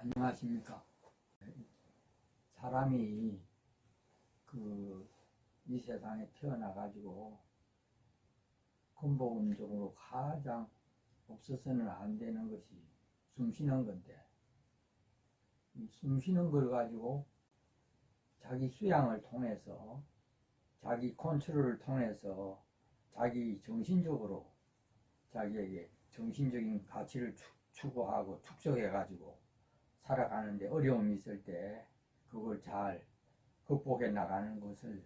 안녕하십니까. 사람이 이 세상에 태어나가지고 근본적으로 가장 없어서는 안 되는 것이 숨 쉬는 건데, 이 숨 쉬는 걸 가지고 자기 수양을 통해서, 자기 컨트롤을 통해서 자기 정신적으로 자기에게 정신적인 가치를 추구하고 축적해가지고 살아가는데 어려움이 있을 때 그걸 잘 극복해 나가는 것을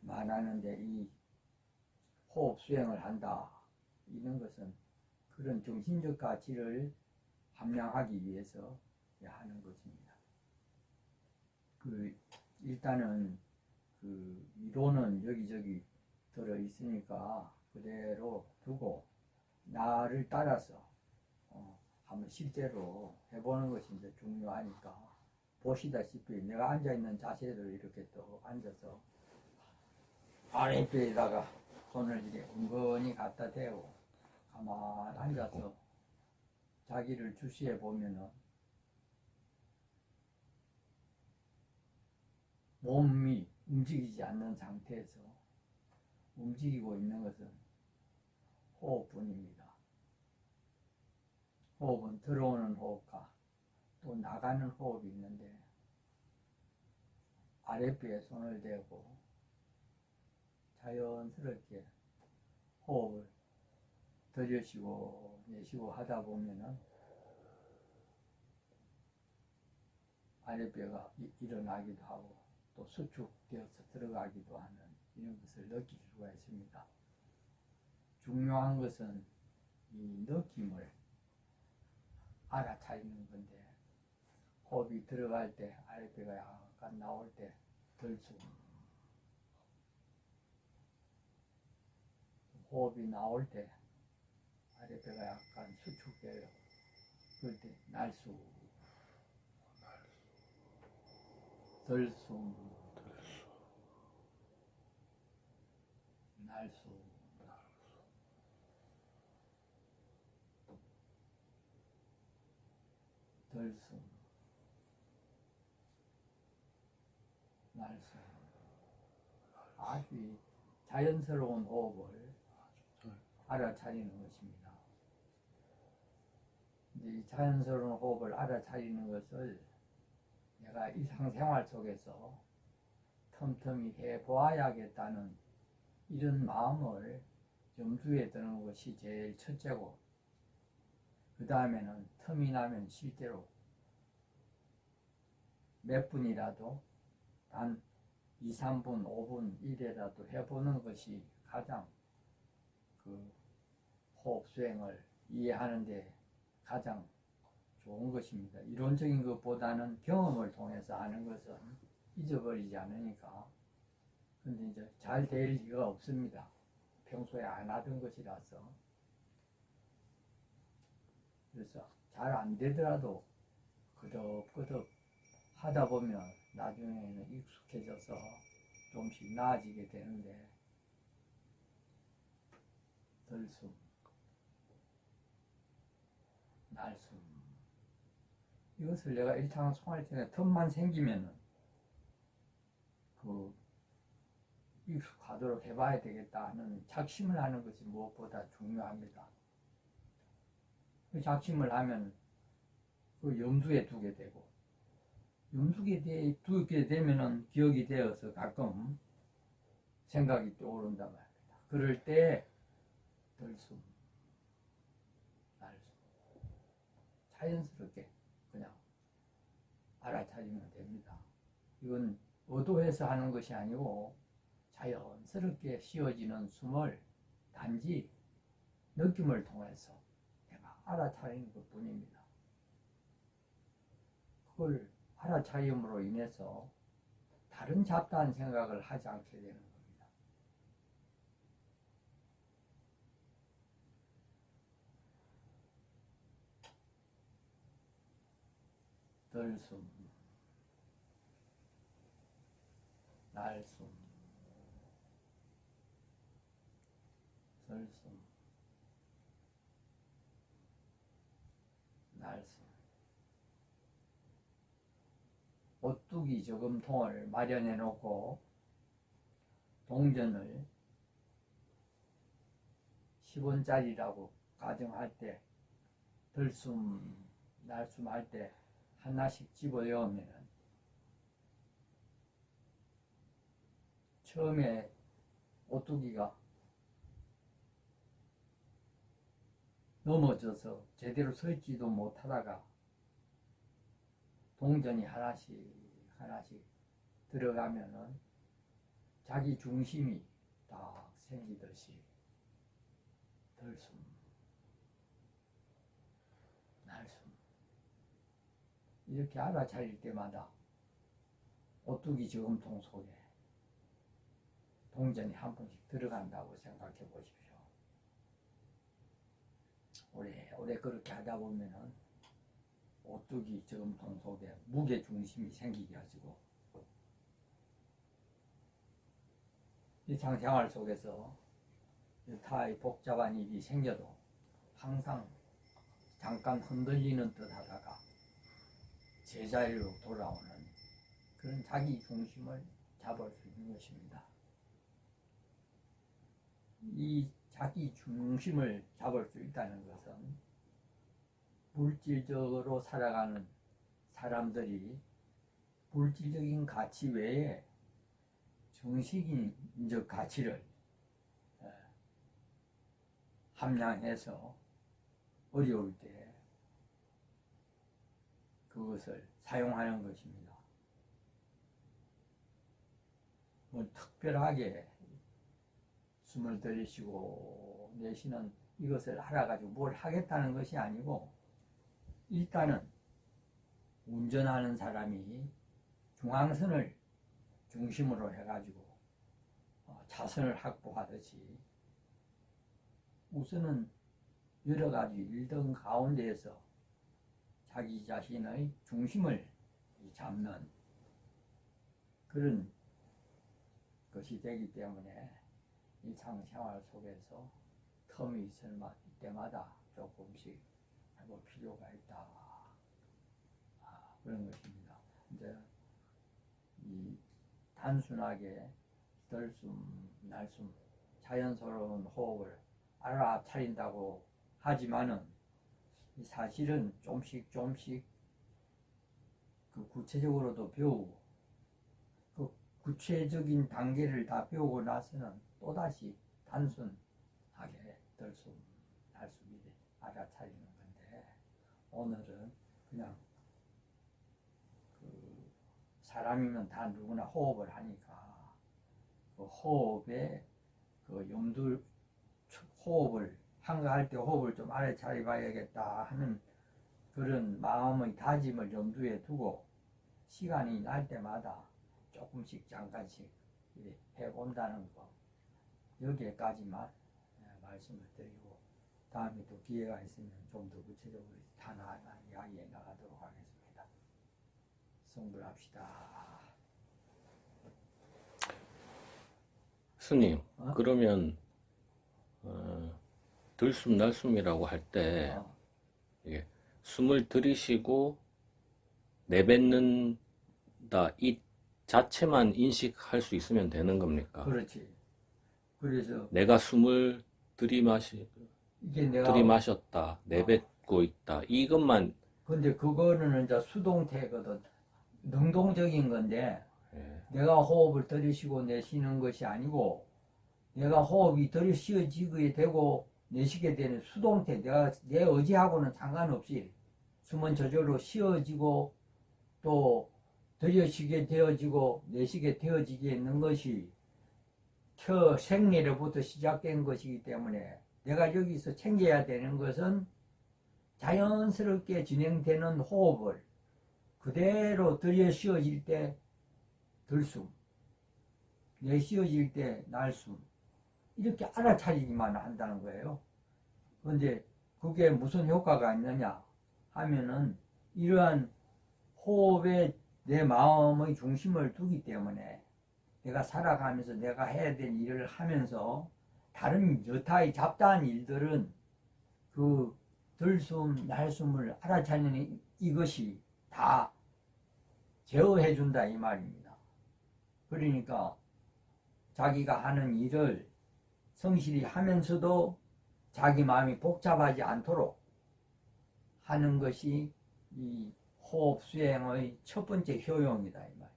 말하는데, 이 호흡 수행을 한다, 이런 것은 그런 정신적 가치를 함양하기 위해서 하는 것입니다. 일단은 이론은 여기저기 들어 있으니까 그대로 두고 나를 따라서 한번 실제로 해보는 것이 이제 중요하니까, 보시다시피 내가 앉아있는 자세를 이렇게 또 앉아서 아랫배에다가 손을 이렇게 은근히 갖다 대고 가만히 앉아서 자기를 주시해 보면은 몸이 움직이지 않는 상태에서 움직이고 있는 것은 호흡뿐입니다. 호흡은 들어오는 호흡과 또 나가는 호흡이 있는데, 아랫배에 손을 대고 자연스럽게 호흡을 들여쉬고 내쉬고 하다 보면은 아랫배가 일어나기도 하고 또 수축되어서 들어가기도 하는 이런 것을 느낄 수가 있습니다. 중요한 것은 이 느낌을 알아차리는 건데, 호흡이 들어갈 때 아랫배가 약간 나올 때 들숨, 호흡이 나올 때 아랫배가 약간 수축돼요. 그럴 때 날숨, 들숨, 날숨, 들숨, 날숨. 아주 자연스러운 호흡을 알아차리는 것입니다. 이 자연스러운 호흡을 알아차리는 것을 내가 일상생활 속에서 틈틈이 해보아야겠다는 이런 마음을 염두에 두는 것이 제일 첫째고, 그 다음에는 틈이 나면 실제로 몇 분이라도 단 2, 3분, 5분 이래라도 해보는 것이 가장 호흡 수행을 이해하는데 가장 좋은 것입니다. 이론적인 것보다는 경험을 통해서 아는 것은 잊어버리지 않으니까. 근데 이제 잘 될 리가 없습니다. 평소에 안 하던 것이라서. 그래서 잘 안 되더라도 끄덕끄덕 하다 보면 나중에는 익숙해져서 좀씩 나아지게 되는데, 들숨, 날숨, 이것을 내가 일상생활 틈만 생기면은 익숙하도록 해봐야 되겠다 하는 작심을 하는 것이 무엇보다 중요합니다. 그 작심을 하면 염두에 두게 되고, 염두에 두게 되면은 기억이 되어서 가끔 생각이 떠오른단 말입니다. 그럴 때 들숨, 날숨, 자연스럽게 그냥 알아차리면 됩니다. 이건 의도해서 하는 것이 아니고 자연스럽게 쉬어지는 숨을 단지 느낌을 통해서 내가 알아차리는 것 뿐입니다. 그걸 알아차림으로 인해서 다른 잡다한 생각을 하지 않게 되는 겁니다. 들숨, 날숨, 들숨, 날숨. 오뚜기 저금통을 마련해 놓고 동전을 10원짜리라고 가정할 때 들숨 날숨 할 때 하나씩 집어넣으면 처음에 오뚜기가 넘어져서 제대로 서 있지도 못하다가 동전이 하나씩 들어가면은 자기 중심이 딱 생기듯이 들숨 날숨 이렇게 알아차릴 때마다 오뚜기 저금통 속에 동전이 한 번씩 들어간다고 생각해 보십시오. 오래 그렇게 하다 보면은 오뚜기 저금통 속에 무게 중심이 생기게 가지고 일상생활 속에서 타의 복잡한 일이 생겨도 항상 잠깐 흔들리는 듯 하다가 제자리로 돌아오는 그런 자기 중심을 잡을 수 있는 것입니다. 이 자기 중심을 잡을 수 있다는 것은 물질적으로 살아가는 사람들이 물질적인 가치 외에 정신적 가치를 함양해서 어려울 때 그것을 사용하는 것입니다. 뭐 특별하게 숨을 들이쉬고 내쉬는 이것을 알아가지고 뭘 하겠다는 것이 아니고 일단은 운전하는 사람이 중앙선을 중심으로 해가지고 차선을 확보하듯이 우선은 여러 가지 일등 가운데에서 자기 자신의 중심을 잡는 그런 것이 되기 때문에 일상생활 속에서 텀이 있을 때마다 조금씩 해볼 필요가 있다. 그런 것입니다. 이제 이 단순하게 들숨, 날숨, 자연스러운 호흡을 알아차린다고 하지만은 사실은 좀씩 그 구체적으로도 배우고 그 구체적인 단계를 다 배우고 나서는 또다시 단순하게 들숨, 날숨이 알아차리는 건데 오늘은 그냥 그 사람이면 다 누구나 호흡을 하니까 그 호흡에 그 염두 호흡을 한가할 때 호흡을 좀 알아차려 봐야겠다 하는 그런 마음의 다짐을 염두에 두고 시간이 날 때마다 조금씩 잠깐씩 해본다는 거 여기에까지만 말씀을 드리고 다음에 또 기회가 있으면 좀 더 구체적으로 하나하나 이야기해 나가도록 하겠습니다. 성불합시다. 스님, 그러면 들숨 날숨이라고 할 때 이게 숨을 들이쉬고 내뱉는다 이 자체만 인식할 수 있으면 되는 겁니까? 그렇지. 그래서 내가 숨을 이게 내가 들이마셨다, 내뱉고 있다 이것만. 근데 그거는 이제 수동태거든. 능동적인 건데 예. 내가 호흡을 들이쉬고 내쉬는 것이 아니고 내가 호흡이 들이쉬어지게 되고 내쉬게 되는 수동태 내 의지하고는 상관없이 숨은 저절로 쉬어지고 또 들이쉬게 되어지고 내쉬게 되어지게 있는 것이 생리로부터 시작된 것이기 때문에 내가 여기서 챙겨야 되는 것은 자연스럽게 진행되는 호흡을 그대로 들이쉬어질 때 들숨, 내쉬어질 때 날숨 이렇게 알아차리기만 한다는 거예요. 그런데 그게 무슨 효과가 있느냐 하면은 이러한 호흡에 내 마음의 중심을 두기 때문에 내가 살아가면서 내가 해야 될 일을 하면서 다른 여타의 잡다한 일들은 그 들숨, 날숨을 알아차리는 이것이 다 제어해 준다 이 말입니다. 그러니까 자기가 하는 일을 성실히 하면서도 자기 마음이 복잡하지 않도록 하는 것이 이 호흡 수행의 첫 번째 효용이다 이 말.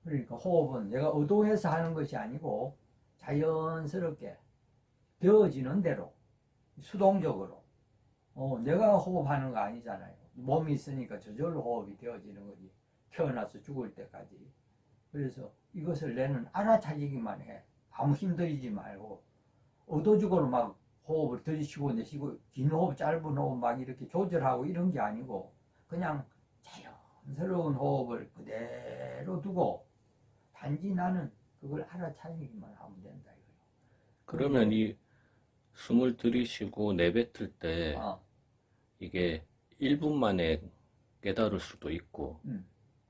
그러니까 호흡은 내가 의도해서 하는 것이 아니고 자연스럽게 되어지는 대로 수동적으로 내가 호흡하는 거 아니잖아요. 몸이 있으니까 저절로 호흡이 되어지는 거지. 태어나서 죽을 때까지. 그래서 이것을 내는 알아차리기만 해. 아무 힘들이지 말고 의도적으로 막 호흡을 들이쉬고 내쉬고 긴 호흡 짧은 호흡 막 이렇게 조절하고 이런 게 아니고 그냥 자연스러운 호흡을 그대로 두고 단지 나는 그걸 알아차리기만 하면 된다 이거예요. 그러면 이 숨을 들이쉬고 내뱉을 때 아, 이게 1분 만에 깨달을 수도 있고 음.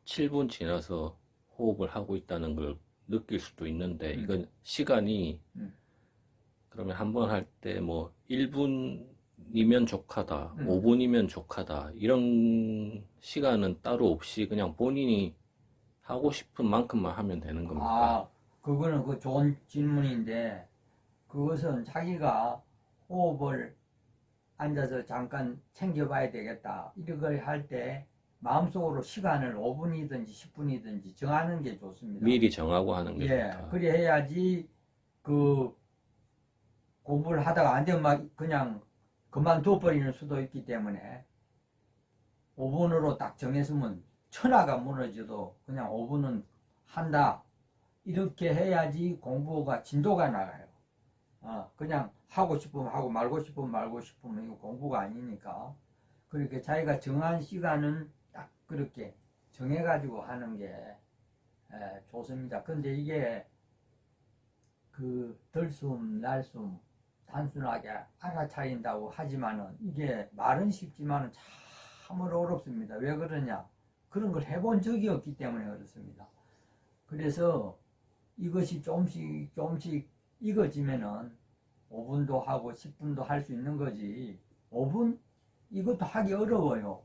7분 지나서 호흡을 하고 있다는 걸 느낄 수도 있는데 음. 이건 시간이 음. 그러면 한 번 할 때 뭐 1분이면 족하다, 5분이면 족하다 이런 시간은 따로 없이 그냥 본인이 하고 싶은 만큼만 하면 되는 겁니까? 그거는 그 좋은 질문인데 그것은 자기가 호흡을 앉아서 잠깐 챙겨봐야 되겠다 이걸 할 때 마음속으로 시간을 5분이든지 10분이든지 정하는 게 좋습니다. 미리 정하고 하는 게 예, 좋다. 그래 해야지 그 공부를 하다가 안 되면 막 그냥 그만둬 버리는 수도 있기 때문에 5분으로 딱 정했으면 천하가 무너져도 그냥 5분은 한다 이렇게 해야지 공부가 진도가 나가요. 그냥 하고 싶으면 하고 말고 싶으면 말고 싶으면 이거 공부가 아니니까 그렇게 자기가 정한 시간은 딱 그렇게 정해가지고 하는 게 좋습니다. 근데 이게 그 들숨 날숨 단순하게 알아차린다고 하지만은 이게 말은 쉽지만은 참으로 어렵습니다. 왜 그러냐? 그런 걸 해본 적이 없기 때문에 그렇습니다. 그래서 이것이 조금씩 조금씩 익어지면은 5분도 하고 10분도 할 수 있는 거지. 5분? 이것도 하기 어려워요.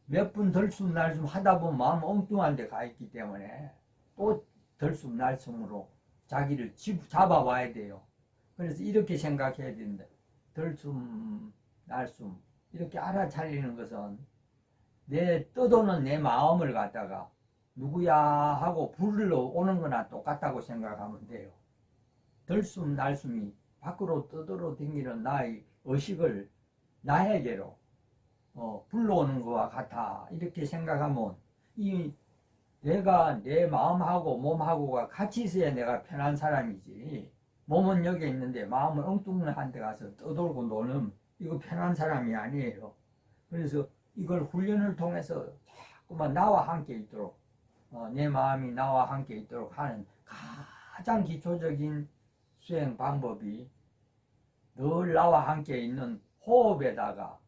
몇 분 들숨 날숨 하다 보면 마음 엉뚱한 데 가 있기 때문에 또 들숨 날숨으로 자기를 잡아와야 돼요. 그래서 이렇게 생각해야 된다. 들숨 날숨 이렇게 알아차리는 것은 내 떠도는 내 마음을 갖다가 누구야 하고 부르러 오는 거나 똑같다고 생각하면 돼요. 들숨 날숨이 밖으로 떠들어 댕기는 나의 의식을 나에게로 불러오는 것과 같아 이렇게 생각하면 이 내가 내 마음하고 몸하고가 같이 있어야 내가 편한 사람이지. 몸은 여기 있는데 마음은 엉뚱한 데 가서 떠돌고 노는 이거 편한 사람이 아니에요. 그래서 이걸 훈련을 통해서 자꾸만 나와 함께 있도록 내 마음이 나와 함께 있도록 하는 가장 기초적인 수행 방법이 늘 나와 함께 있는 호흡에다가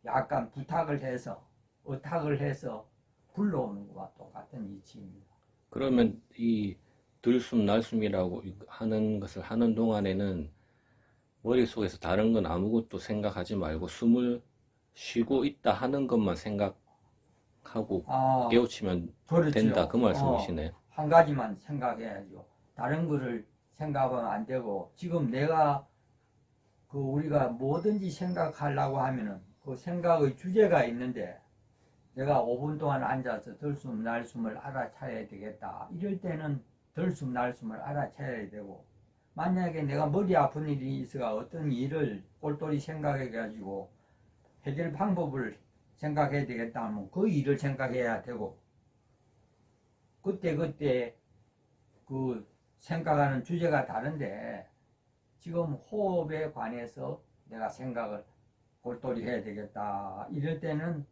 약간 부탁을 해서 의탁을 해서 불러오는 것과 똑같은 이치입니다. 그러면 이 들숨 날숨이라고 하는 것을 하는 동안에는 머릿속에서 다른 건 아무것도 생각하지 말고 숨을 쉬고 있다 하는 것만 생각하고 깨우치면 그렇죠. 된다 그 말씀이시네. 한 가지만 생각해야죠. 다른 거를 생각하면 안 되고 지금 내가 우리가 뭐든지 생각하려고 하면은 그 생각의 주제가 있는데 내가 5분 동안 앉아서 들숨 날숨을 알아차려야 되겠다. 이럴 때는 들숨 날숨을 알아차려야 되고 만약에 내가 머리 아픈 일이 있어가 어떤 일을 꼴똘히 생각해 가지고 해결 방법을 생각해야 되겠다 하면 그 일을 생각해야 되고 그때 그 생각하는 주제가 다른데 지금 호흡에 관해서 내가 생각을 골똘히 해야 되겠다 이럴 때는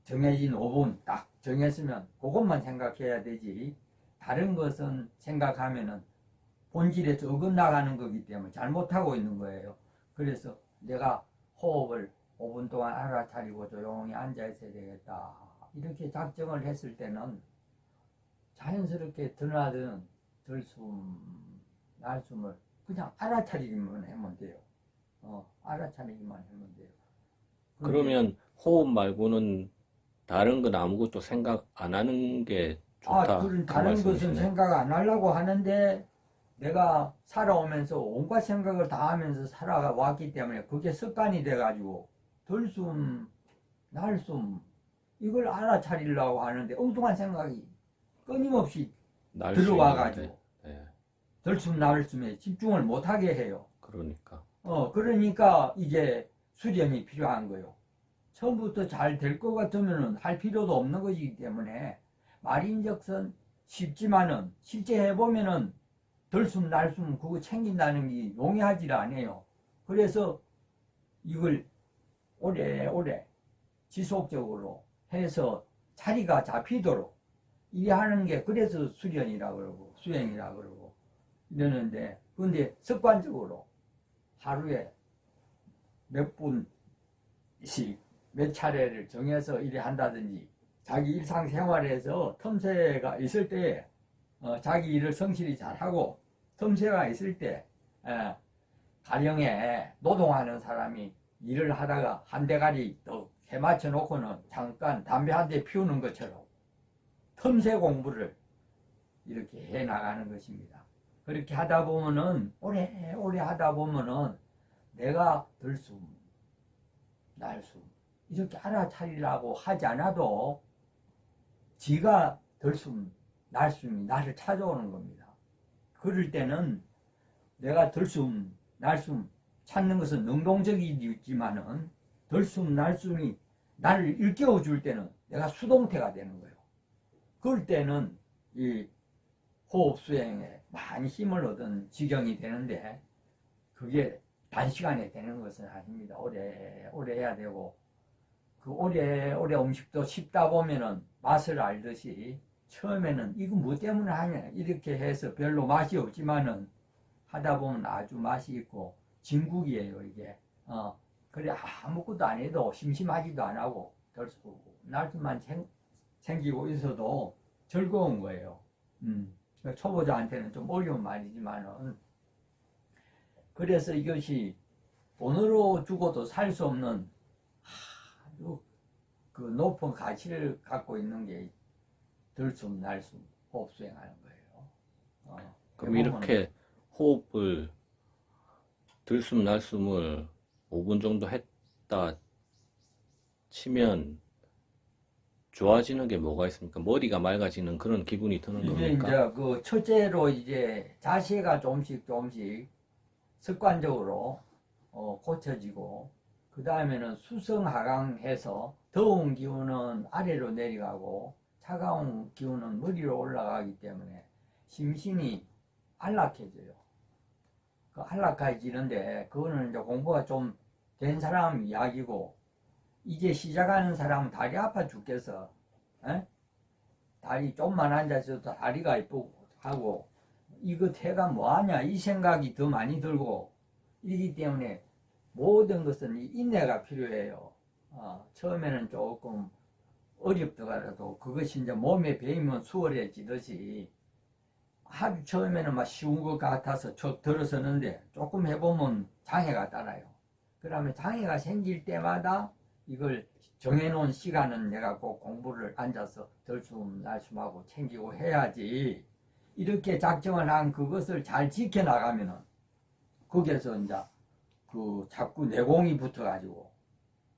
정해진 5분 딱 정했으면 그것만 생각해야 되지 다른 것은 생각하면은 본질에서 어긋나가는 거기 때문에 잘못하고 있는 거예요. 그래서 내가 호흡을 5분 동안 알아차리고 조용히 앉아 있어야 되겠다 이렇게 작정을 했을 때는 자연스럽게 드나드는 들숨 날숨을 그냥 알아차리기만 하면 돼요. 알아차리기만 하면 돼요. 그러면 호흡 말고는 다른 건 아무것도 생각 안 하는 게 좋다. 그런 그 다른 것은 말씀이시네. 생각 안 하려고 하는데 내가 살아오면서 온갖 생각을 다 하면서 살아왔기 때문에 그게 습관이 돼가지고 들숨, 날숨 이걸 알아차리려고 하는데 엉뚱한 생각이 끊임없이 날 수 들어와가지고 있는데. 예, 들숨, 날숨에 집중을 못하게 해요. 그러니까. 그러니까 이게 수련이 필요한 거예요. 처음부터 잘 될 것 같으면 할 필요도 없는 것이기 때문에 말인즉슨 쉽지만은 실제 해보면은 들숨 날숨 그거 챙긴다는 게 용이하지 않아요. 그래서 이걸 오래오래 지속적으로 해서 자리가 잡히도록 이게 하는 게 그래서 수련이라 그러고 수행이라 그러고 이러는데 근데 습관적으로 하루에 몇 분씩 몇 차례를 정해서 일에 한다든지 자기 일상생활에서 틈새가 있을 때 자기 일을 성실히 잘하고 틈새가 있을 때 가령에 노동하는 사람이 일을 하다가 한 대가리 또 해맞춰 놓고는 잠깐 담배 한 대 피우는 것처럼 틈새 공부를 이렇게 해 나가는 것입니다. 그렇게 하다 보면은 오래 하다 보면은 내가 들숨 날숨 이렇게 알아차리려고 하지 않아도 지가 들숨 날숨이 나를 찾아오는 겁니다. 그럴 때는 내가 들숨 날숨 찾는 것은 능동적이지만은 들숨 날숨이 나를 일깨워 줄 때는 내가 수동태가 되는 거예요. 그럴 때는 이 호흡 수행에 많이 힘을 얻은 지경이 되는데 그게 단시간에 되는 것은 아닙니다. 오래 해야 되고 그 오래 음식도 씹다 보면은 맛을 알듯이 처음에는 이거 뭐 때문에 하냐 이렇게 해서 별로 맛이 없지만은 하다 보면 아주 맛이 있고 진국이에요 이게. 그래 아무것도 안 해도 심심하지도 안 하고 날숨만 챙기고 있어도 즐거운 거예요. 초보자한테는 좀 어려운 말이지만은 그래서 이것이 돈으로 주고도 살 수 없는 아주 그 높은 가치를 갖고 있는 게 들숨 날숨 호흡 수행하는 거예요. 그럼 이렇게 호흡을 들숨 날숨을 5분 정도 했다 치면 좋아지는 게 뭐가 있습니까? 머리가 맑아지는 그런 기분이 드는 이게 겁니까? 이제 그 첫째로 이제 자세가 조금씩 습관적으로 고쳐지고 그 다음에는 수성하강해서 더운 기운은 아래로 내려가고 차가운 기운은 머리로 올라가기 때문에 심신이 안락해져요. 그 안락해지는데 그거는 이제 공부가 좀 된 사람 이야기고 이제 시작하는 사람은 다리 아파 죽겠어. 에? 다리 좀만 앉아서도 다리가 이쁘고 하고 이거 태가 뭐하냐 이 생각이 더 많이 들고 이기 때문에 모든 것은 인내가 필요해요. 처음에는 조금 어렵더라도 그것이 이제 몸에 배이면 수월해지듯이 아주 처음에는 막 쉬운 것 같아서 쭉 들어서는데 조금 해보면 장애가 따라요. 그러면 장애가 생길 때마다 이걸 정해놓은 시간은 내가 꼭 공부를 앉아서 들숨 날숨하고 챙기고 해야지 이렇게 작정을 한 그것을 잘 지켜나가면은 거기에서 이제 그 자꾸 내공이 붙어가지고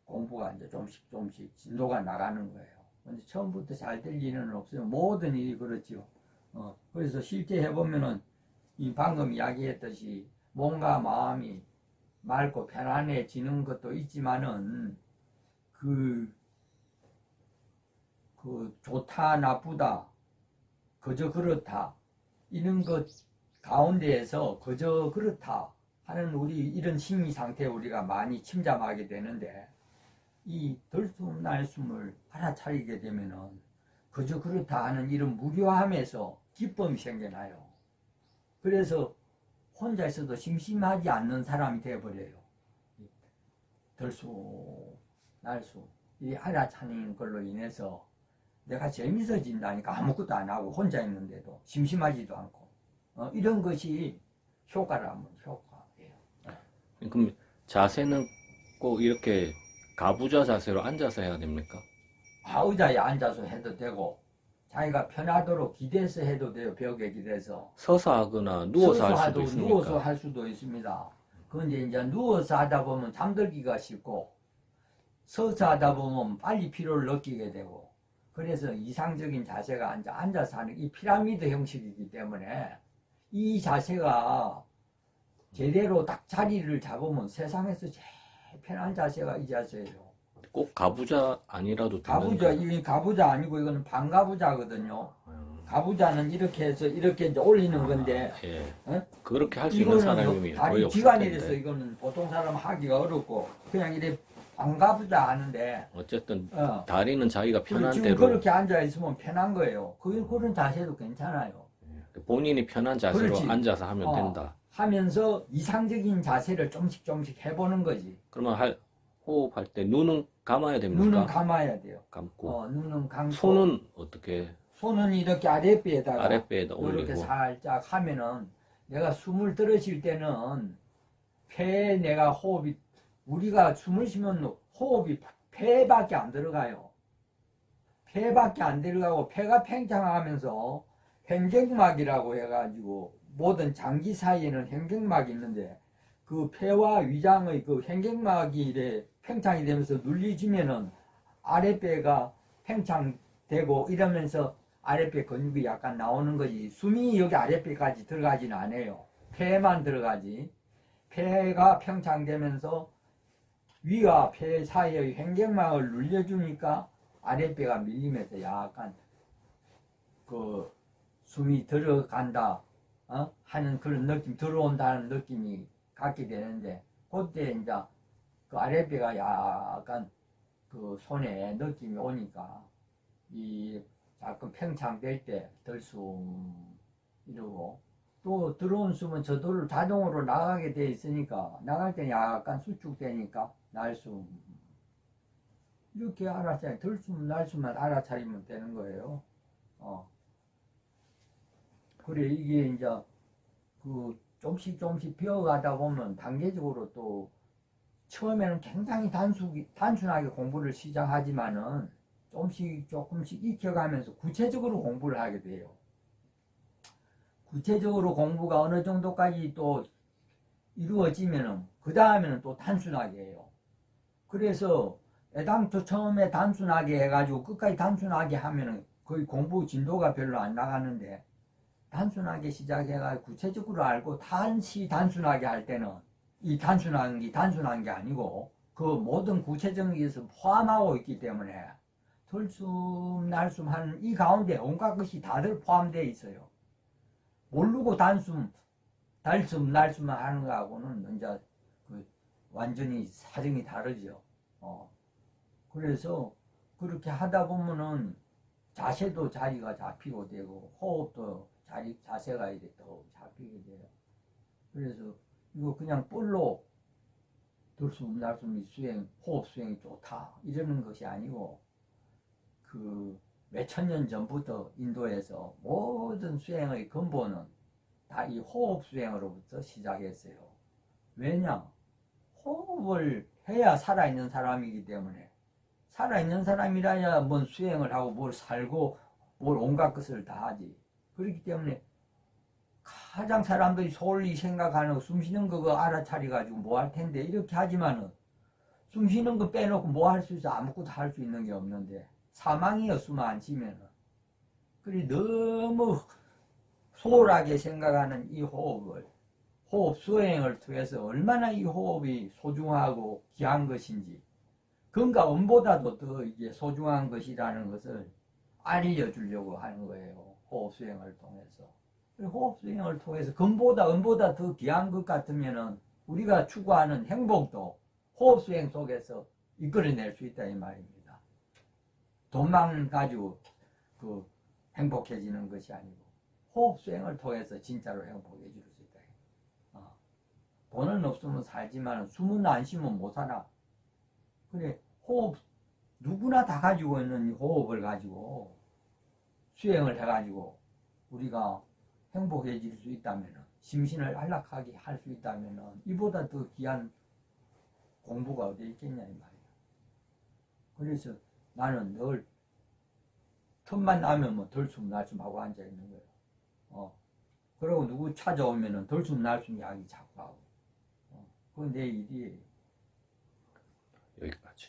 공부가 이제 조금씩 진도가 나가는 거예요. 근데 처음부터 잘 될 일은 없어요. 모든 일이 그렇죠. 그래서 실제 해보면은 이 방금 이야기했듯이 몸과 마음이 맑고 편안해지는 것도 있지만은 그 좋다 나쁘다 그저 그렇다 이런 것 가운데에서 그저 그렇다 하는 우리 이런 심리 상태에 우리가 많이 침잠하게 되는데 이 들숨 날숨을 알아차리게 되면은 그저 그렇다 하는 이런 무료함에서 기쁨이 생겨나요. 그래서 혼자 있어도 심심하지 않는 사람이 되어버려요. 들숨 날숨 이 알아차리는 걸로 인해서 내가 재밌어진다니까 아무것도 안 하고 혼자 있는데도 심심하지도 않고 이런 것이 효과라면 효과예요. 그럼 자세는 꼭 이렇게 가부좌 자세로 앉아서 해야 됩니까? 의자에 앉아서 해도 되고 자기가 편하도록 기대서 해도 돼요. 벽에 기대서. 서서 하거나 누워서 할 수도 서서 누워서 있으니까. 할 수도 있습니다. 그런데 이제 누워서 하다 보면 잠들기가 쉽고 서서 하다 보면 빨리 피로를 느끼게 되고 그래서 이상적인 자세가 앉아서 하는 이 피라미드 형식이기 때문에 이 자세가 제대로 딱 자리를 잡으면 세상에서 제일 편한 자세가 이 자세예요. 꼭 가부좌 아니라도 가부좌, 된다니까요. 이게 가부좌 아니고 이거는 반가부좌거든요. 가부좌는 이렇게 해서 이렇게 이제 올리는 건데 예. 어? 그렇게 할 수 있는 사람이 거의 다리 없을 기관이 돼서 텐데. 이거는 보통 사람 하기가 어렵고 그냥 이래 반가부좌 하는데 어쨌든 어. 다리는 자기가 편한 지금 대로 그렇게 앉아 있으면 편한 거예요. 그런 자세도 괜찮아요. 본인이 편한 자세로 그렇지. 앉아서 하면 된다. 하면서 이상적인 자세를 조금씩 해보는 거지. 그러면 호흡할 때 눈은 감아야 됩니까? 눈은 감아야 돼요. 감고. 눈은 감고. 손은 어떻게? 손은 이렇게 아랫배에다가 아랫배에다 이렇게 올리고. 살짝 하면은 내가 숨을 들이쉴 때는 폐에 내가 호흡이 우리가 숨을 쉬면 호흡이 폐밖에 안 들어가요. 폐밖에 안 들어가고 폐가 팽창하면서 횡격막이라고 해가지고 모든 장기 사이에는 횡격막이 있는데 그 폐와 위장의 그 횡격막이 이래 팽창이 되면서 눌리지면은 아랫배가 팽창되고 이러면서 아랫배 근육이 약간 나오는 거지. 숨이 여기 아랫배까지 들어가지는 않아요. 폐만 들어가지. 폐가 평창되면서 위와 폐 사이의 횡격막을 눌려주니까 아랫배가 밀리면서 약간 그 숨이 들어간다 하는 그런 느낌, 들어온다는 느낌이 갖게 되는데 그때 이제 그 아랫배가 약간 그 손에 느낌이 오니까 이 약간 평창될 때 들숨 이러고 또 들어온 숨은 저절로 자동으로 나가게 돼 있으니까 나갈 때 약간 수축되니까 날숨 이렇게 알아차리 들숨 날숨만 알아차리면 되는 거예요. 그래 이게 이제 그 조금씩 배워가다 보면 단계적으로 또 처음에는 굉장히 단순하게 공부를 시작하지만은 조금씩 익혀가면서 구체적으로 공부를 하게 돼요. 구체적으로 공부가 어느 정도까지 또 이루어지면은 그 다음에는 또 단순하게 해요. 그래서 애당초 처음에 단순하게 해가지고 끝까지 단순하게 하면은 거의 공부 진도가 별로 안 나가는데 단순하게 시작해가 구체적으로 알고 단순하게 할 때는 이 단순한 게 아니고 그 모든 구체적인 것을 포함하고 있기 때문에 들숨 날숨 하는 이 가운데 온갖 것이 다들 포함되어 있어요. 모르고 달숨 날숨만 하는 거하고는 이제 그 완전히 사정이 다르죠. 그래서 그렇게 하다 보면은 자세도 자리가 잡히고 되고 호흡도 자세가 이제 또 잡히게 돼요. 그래서 이거 그냥 뿔로 들숨 날숨 수행 호흡 수행이 좋다 이러는 것이 아니고 그 몇천 년 전부터 인도에서 모든 수행의 근본은 다 이 호흡 수행으로부터 시작했어요. 왜냐? 호흡을 해야 살아있는 사람이기 때문에 살아있는 사람이라야 뭔 수행을 하고 뭘 살고 뭘 온갖 것을 다 하지. 그렇기 때문에 가장 사람들이 소홀히 생각하는 숨 쉬는 거 알아차려가지고 뭐 할 텐데 이렇게 하지만은 숨 쉬는 거 빼놓고 뭐 할 수 있어? 아무것도 할 수 있는 게 없는데 사망이요 숨 안 쉬면은. 그리 너무 소홀하게 생각하는 이 호흡 수행을 통해서 얼마나 이 호흡이 소중하고 귀한 것인지 건강 음보다도 더 이게 소중한 것이라는 것을 알려주려고 하는 거예요. 호흡 수행을 통해서. 호흡 수행을 통해서 금보다 음보다 더 귀한 것 같으면은 우리가 추구하는 행복도 호흡 수행 속에서 이끌어낼 수 있다 이 말입니다. 돈만 가지고 그 행복해지는 것이 아니고 호흡 수행을 통해서 진짜로 행복해질 수 있다. 돈은 없으면 살지만 숨은 안 쉬면 못 살아. 그래 호흡 누구나 다 가지고 있는 이 호흡을 가지고 수행을 해가지고 우리가 행복해질 수 있다면 심신을 안락하게 할 수 있다면 이보다 더 귀한 공부가 어디 있겠냐 이 말이야. 그래서 나는 늘 틈만 나면 뭐 덜숨 날숨 하고 앉아 있는 거예요. 그리고 누구 찾아오면은 덜숨 날숨 이야기 자꾸 하고. 그건 내 일이에요. 여기까지.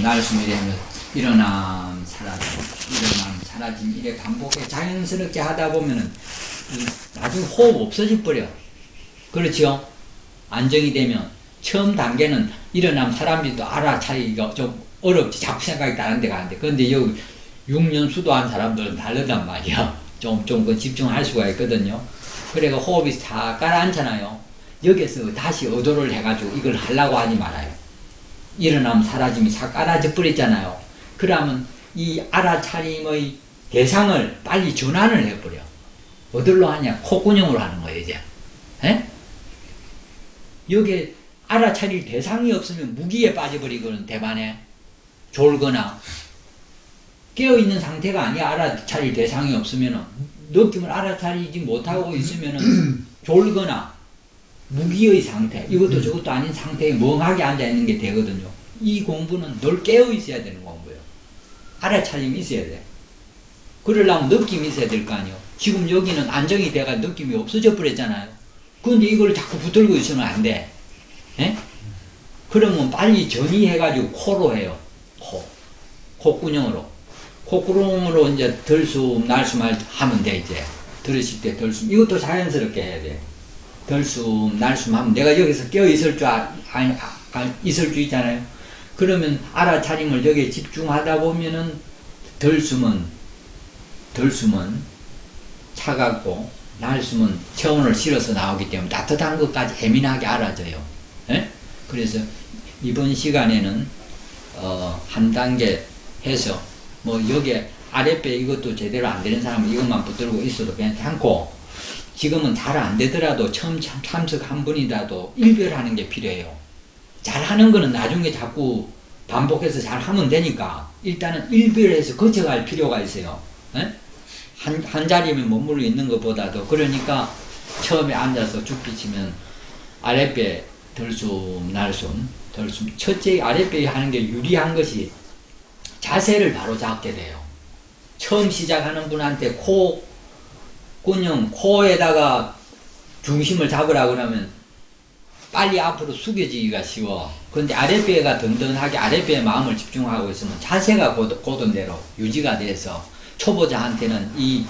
날숨 이래면 일어남 사라짐 이래 반복해 자연스럽게 하다 보면은 나중에 호흡 없어져 버려. 그렇죠? 안정이 되면 처음 단계는 일어남 사람들도 알아차리기가 좀 어렵지. 자꾸 생각이 다른 데 가는데. 근데 여기 6년 수도한 사람들은 다르단 말이야. 좀 집중할 수가 있거든요. 그래가 호흡이 다 가라앉잖아요. 여기서 다시 의도를 해가지고 이걸 하려고 하지 말아요. 일어나면 사라짐이 싹 알아져 버렸잖아요. 그러면 이 알아차림의 대상을 빨리 전환을 해버려. 어디로 하냐? 콧구녕으로 하는 거예요, 이제. 에? 여기에 알아차릴 대상이 없으면 무기에 빠져버리거든, 대반에. 졸거나. 깨어있는 상태가 아니야, 알아차릴 대상이 없으면은. 느낌을 알아차리지 못하고 있으면은 졸거나 무기의 상태, 이것도 저것도 아닌 상태에 멍하게 앉아있는 게 되거든요. 이 공부는 늘 깨어있어야 되는 공부예요. 알아차림이 있어야 돼. 그러려면 느낌이 있어야 될 거 아니에요. 지금 여기는 안정이 돼가 느낌이 없어져 버렸잖아요. 그런데 이걸 자꾸 붙들고 있으면 안 돼. 에? 그러면 빨리 전이해가지고 코로 해요. 콧구녕으로. 콧구녕으로 이제 덜숨, 날숨 하면 돼, 이제. 들으실 때 덜숨. 이것도 자연스럽게 해야 돼. 덜숨, 날숨 하면 내가 여기서 깨어있을 있을 줄 있잖아요. 그러면 알아차림을 여기에 집중하다 보면은 덜숨은 차갑고 날숨은 체온을 실어서 나오기 때문에 따뜻한 것까지 예민하게 알아져요. 에? 그래서 이번 시간에는 한 단계 해서 뭐 여기에 아랫배 이것도 제대로 안 되는 사람은 이것만 붙들고 있어도 괜찮고 지금은 잘 안 되더라도 처음 참석한 분이라도 일별하는 게 필요해요. 잘하는 거는 나중에 자꾸 반복해서 잘하면 되니까 일단은 일별해서 거쳐갈 필요가 있어요. 에? 한 자리에 머물러 있는 것보다도. 그러니까 처음에 앉아서 죽기 치면 아랫배 덜숨 날숨 덜숨. 첫째 아랫배 하는 게 유리한 것이 자세를 바로 잡게 돼요. 처음 시작하는 분한테 콧구녕, 코에다가 중심을 잡으라 그러면 빨리 앞으로 숙여지기가 쉬워. 그런데 아랫배가 든든하게 아랫배에 마음을 집중하고 있으면 자세가 고든 대로 유지가 돼서 초보자한테는 이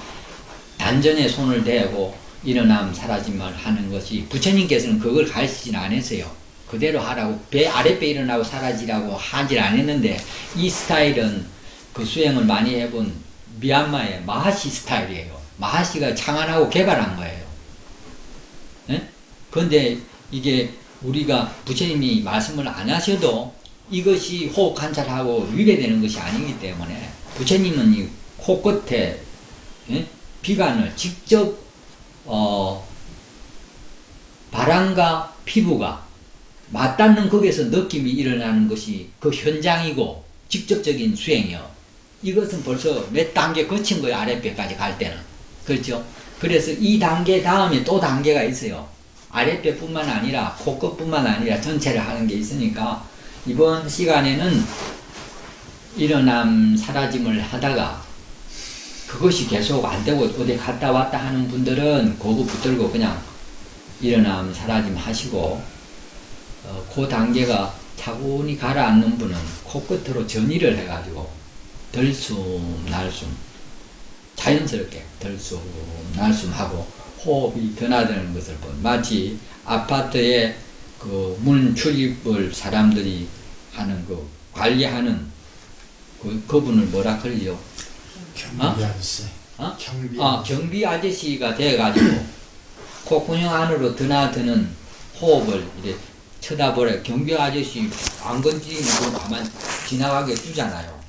단전에 손을 대고 일어남 사라짐을 하는 것이 부처님께서는 그걸 가르치진 않으세요. 그대로 하라고 배 아랫배 일어나고 사라지라고 하질 않았는데 이 스타일은 그 수행을 많이 해본 미얀마의 마하시 스타일이에요. 마하시가 창안하고 개발한 거예요. 그런데 이게 우리가 부처님이 말씀을 안 하셔도 이것이 호흡 관찰하고 위배되는 것이 아니기 때문에 부처님은 이 코끝에 비관을 직접 바람과 피부가 맞닿는 거기에서 느낌이 일어나는 것이 그 현장이고 직접적인 수행이요. 이것은 벌써 몇 단계 거친 거예요. 아랫배까지 갈 때는. 그렇죠? 그래서 이 단계 다음에 또 단계가 있어요. 아랫배뿐만 아니라 코끝뿐만 아니라 전체를 하는 게 있으니까 이번 시간에는 일어남 사라짐을 하다가 그것이 계속 안 되고 어디 갔다 왔다 하는 분들은 그거 붙들고 그냥 일어남 사라짐 하시고 그 단계가 차분히 가라앉는 분은 코끝으로 전이를 해가지고 덜숨 날숨 자연스럽게 덜숨 날숨 하고 호흡이 드나드는 것을 본 마치 아파트에 그 문 출입을 사람들이 하는 그 관리하는 그분을 뭐라 그러죠? 경비 아저씨. 경비 아저씨가 돼가지고 콧구녕 안으로 드나드는 호흡을 이제 쳐다보래. 경비 아저씨 안 건지면 가만 지나가게 두잖아요.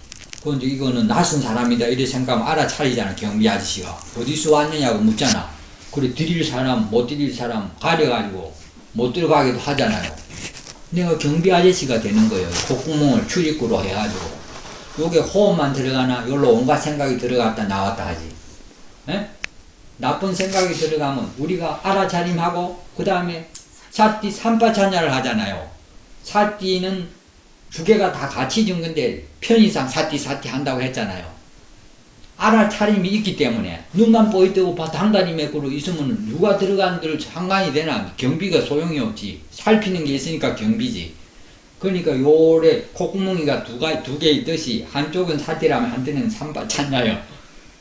그런데 이거는 낯선 사람이다 이래 생각하면 알아차리잖아. 경비 아저씨가 어디서 왔느냐고 묻잖아. 그래 드릴 사람 못 드릴 사람 가려가지고 못 들어가기도 하잖아요. 내가 경비 아저씨가 되는 거예요. 콧구멍을 출입구로 해가지고 요게 호흡만 들어가나 요로 온갖 생각이 들어갔다 나왔다 하지. 에? 나쁜 생각이 들어가면 우리가 알아차림하고 그 다음에 사띠 삼파찬야를 하잖아요. 사띠는 두 개가 다 같이 준 건데 편의상 사띠 한다고 했잖아요. 알아차림이 있기 때문에 눈만 보이뜨고 당다리 맥으로 있으면 누가 들어간들 상관이 되나. 경비가 소용이 없지. 살피는 게 있으니까 경비지. 그러니까 요래 콧구멍이가 두 개 있듯이 한쪽은 사띠라면 한쪽은 삼파찬야요.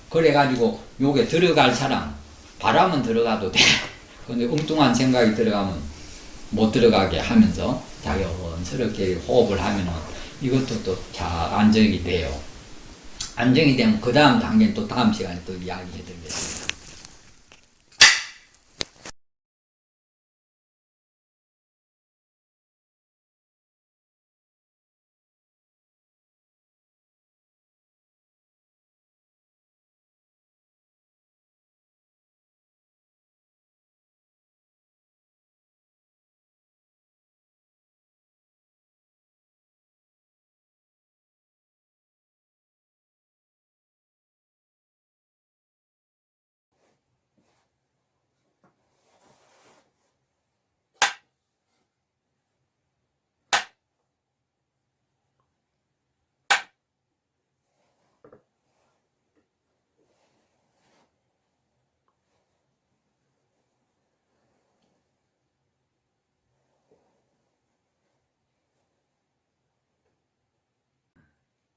그래가지고 요게 들어갈 사람 바람은 들어가도 돼. 근데 엉뚱한 생각이 들어가면 못 들어가게 하면서 자연스럽게 호흡을 하면은 이것도 또 잘 안정이 돼요. 안정이 되면 그 다음 단계는 또 다음 시간에 또 이야기해 드리겠습니다.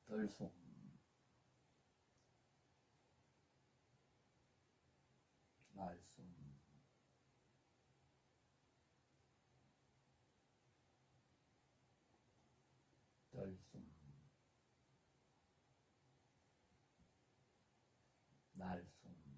들숨, 날숨, 들숨, 날숨,